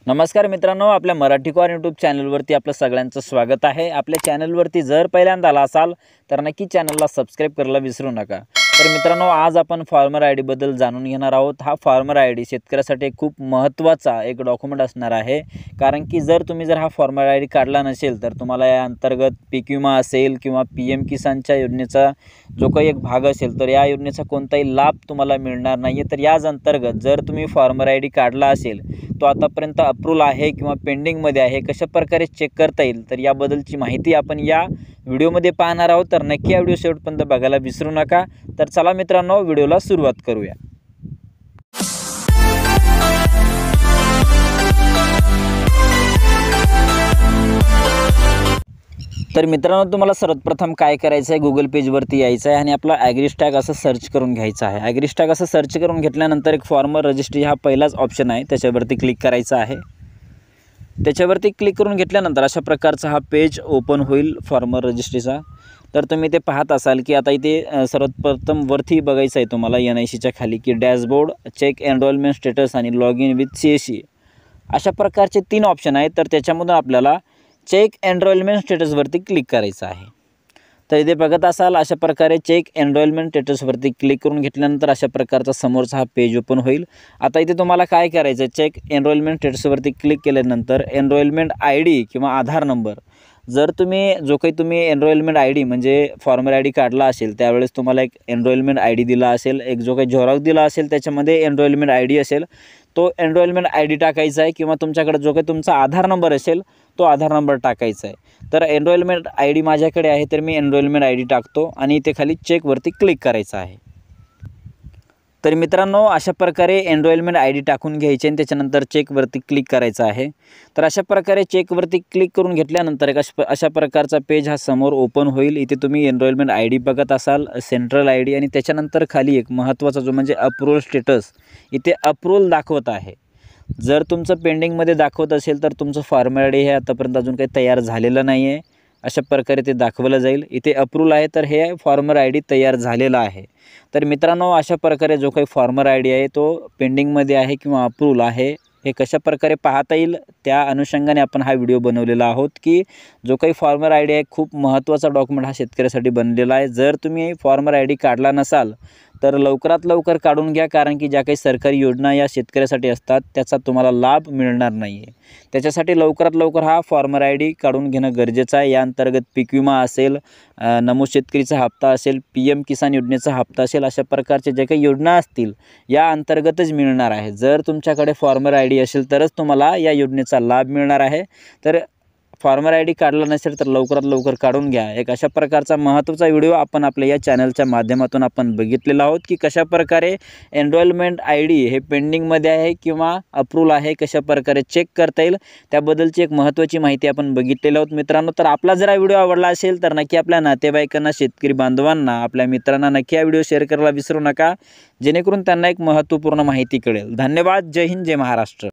नमस्कार मित्रांनो, आपल्या मराठी कॉर यूट्यूब चॅनलवरती आपलं सगळ्यांचं स्वागत आहे। आपल्या चॅनलवरती जर पहिल्यांदा आला असाल तर नक्की चॅनलला सबस्क्राइब करायला विसरू नका। तर मित्रांनो, आज आपण फार्मर आयडी बद्दल जाणून घेणार आहोत। हा फार्मर आयडी शेतकऱ्यासाठी खूप महत्त्वाचा एक डॉक्युमेंट असणार आहे, कारण की जर तुम्ही हा फार्मर आयडी काढला नसेल तर तुम्हाला या अंतर्गत पीक विमा असेल किंवा पीएम किसानच्या योजनेचा जो काही एक भाग असेल तर या योजनेचा कोणताही लाभ तुम्हाला मिळणार नाही। तर याच अंतर्गत जर तुम्ही फार्मर आयडी काढला असेल तो आतापर्यंत अप्रूव्ह आहे किंवा पेंडिंगमध्ये आहे, कशा प्रकारे चेक करता येईल तर याबद्दलची माहिती आपण या व्हिडिओमध्ये पाहणार आहोत। तर नक्की हा व्हिडिओ शेवटपर्यंत बघायला विसरू नका। तर चला मित्रांनो, व्हिडिओला सुरुवात करूया। तर मित्रांनो, तुम्हाला सर्वप्रथम काय करायचं आहे, गुगल पेजवरती यायचं आहे आणि आपला ॲग्रीस्टॅग असं सर्च करून घ्यायचं आहे। ॲग्रीस्टॅग असं सर्च करून घेतल्यानंतर एक फार्मर रजिस्ट्री हा पहिलाच ऑप्शन आहे, त्याच्यावरती क्लिक करायचं आहे। त्याच्यावरती क्लिक करून घेतल्यानंतर अशा प्रकारचा हा पेज ओपन होईल फार्मर रजिस्ट्रीचा। तर तुम्ही ते पाहत असाल की आता इथे सर्वप्रथम वरती बघायचं आहे तुम्हाला NICच्या खाली की डॅशबोर्ड, चेक एनरोलमेंट स्टेटस आणि लॉग इन विथ CSE अशा प्रकारचे 3 ऑप्शन आहेत। तर त्याच्यामधून आपल्याला चेक एनरोलमेंट स्टेटसवरती क्लिक करायचं आहे। तर इथे बघत असाल अशा प्रकारे चेक एनरोलमेंट स्टेटसवरती क्लिक करून घेतल्यानंतर अशा प्रकारचा समोरचा हा पेज ओपन होईल। आता इथे तुम्हाला काय करायचं आहे, चेक एनरोलमेंट स्टेटसवरती क्लिक केल्यानंतर एनरोलमेंट ID किंवा आधार नंबर, जर तुम्ही जो काही तुम्ही एनरोलमेंट ID म्हणजे फार्मर आयडी काढला असेल त्यावेळेस तुम्हाला एक एनरोलमेंट ID दिला असेल, एक जो काही झेरॉक्स दिला असेल त्याच्यामध्ये एनरोलमेंट ID असेल, तो एनरोलमेंट ID टाकायचा आहे किंवा तुमच्याकडे जो काही तुमचा आधार नंबर असेल तो आधार नंबर टाकायचा आहे। तर एनरोलमेंट ID माझ्याकडे आहे तर मी एनरोलमेंट ID टाकतो आणि इथे खाली चेकवरती क्लिक करायचं आहे। तर मित्रांनो, अशा प्रकारे एनरोलमेंट ID टाकून घ्यायचे आणि त्याच्यानंतर चेकवरती क्लिक करायचं आहे। तर अशा प्रकारे चेकवरती क्लिक करून घेतल्यानंतर एक अशा प्रकारचा पेज हा समोर ओपन होईल। इथे तुम्ही एनरोलमेंट ID बघत असाल, सेंट्रल ID आणि त्याच्यानंतर खाली एक महत्त्वाचा जो म्हणजे अप्रूव्हल स्टेटस, इथे अप्रूव्हल दाखवत आहे। जर तुमचं पेंडिंगमध्ये दाखवत असेल तर तुमचं फार्मर आयडी हे आतापर्यंत अजून काही तयार झालेलं नाही आहे, अशा प्रकारे ते दाखवलं जाईल। इथे अप्रूव्हल आहे तर हे फार्मर आयडी तयार झालेला आहे। तर मित्रांनो, अशा प्रकारे जो काही फार्मर आयडी आहे तो पेंडिंगमध्ये आहे किंवा अप्रूव्हल आहे हे कशा प्रकारे पाहता येईल त्या अनुषंगाने आपण हा व्हिडिओ बनवलेला आहोत की जो काही फार्मर आयडी आहे खूप महत्त्वाचा डॉक्युमेंट हा शेतकऱ्यासाठी बनलेला आहे। जर तुम्ही फार्मर आयडी काढला नसाल तर लवकरात लवकर काढून घ्या, कारण की ज्या काही सरकारी योजना या शेतकऱ्यासाठी असतात त्याचा तुम्हाला लाभ मिळणार नाही आहे। त्याच्यासाठी लवकरात लवकर हा फार्मर आयडी काढून घेणं गरजेचं आहे। या अंतर्गत पीक विमा असेल, नमूद शेतकरीचा हप्ता असेल, PM किसान योजनेचा हप्ता असेल, अशा प्रकारचे जे काही योजना असतील या अंतर्गतच मिळणार आहे। जर तुमच्याकडे फार्मर आयडी असेल तरच तुम्हाला या योजनेचा लाभ मिळणार आहे। तर फार्मर आयडी काढला नसेल तर लवकरात लवकर काढून घ्या। एक अशा प्रकारचा महत्त्वाचा व्हिडिओ आपण आपल्या या चॅनलच्या माध्यमातून आपण बघितलेला आहोत की कशा प्रकारे एनरोलमेंट ID हे पेंडिंगमध्ये आहे किंवा अप्रूव्हल आहे, कशा प्रकारे चेक करता येईल त्याबद्दलची एक महत्त्वाची माहिती आपण बघितलेली आहोत मित्रांनो। तर आपला जर हा व्हिडिओ आवडला असेल तर नक्की आपल्या नातेवाईकांना, शेतकरी बांधवांना, आपल्या मित्रांना नक्की हा व्हिडिओ शेअर करायला विसरू नका, जेणेकरून त्यांना एक महत्त्वपूर्ण माहिती कळेल। धन्यवाद। जय हिंद, जय महाराष्ट्र।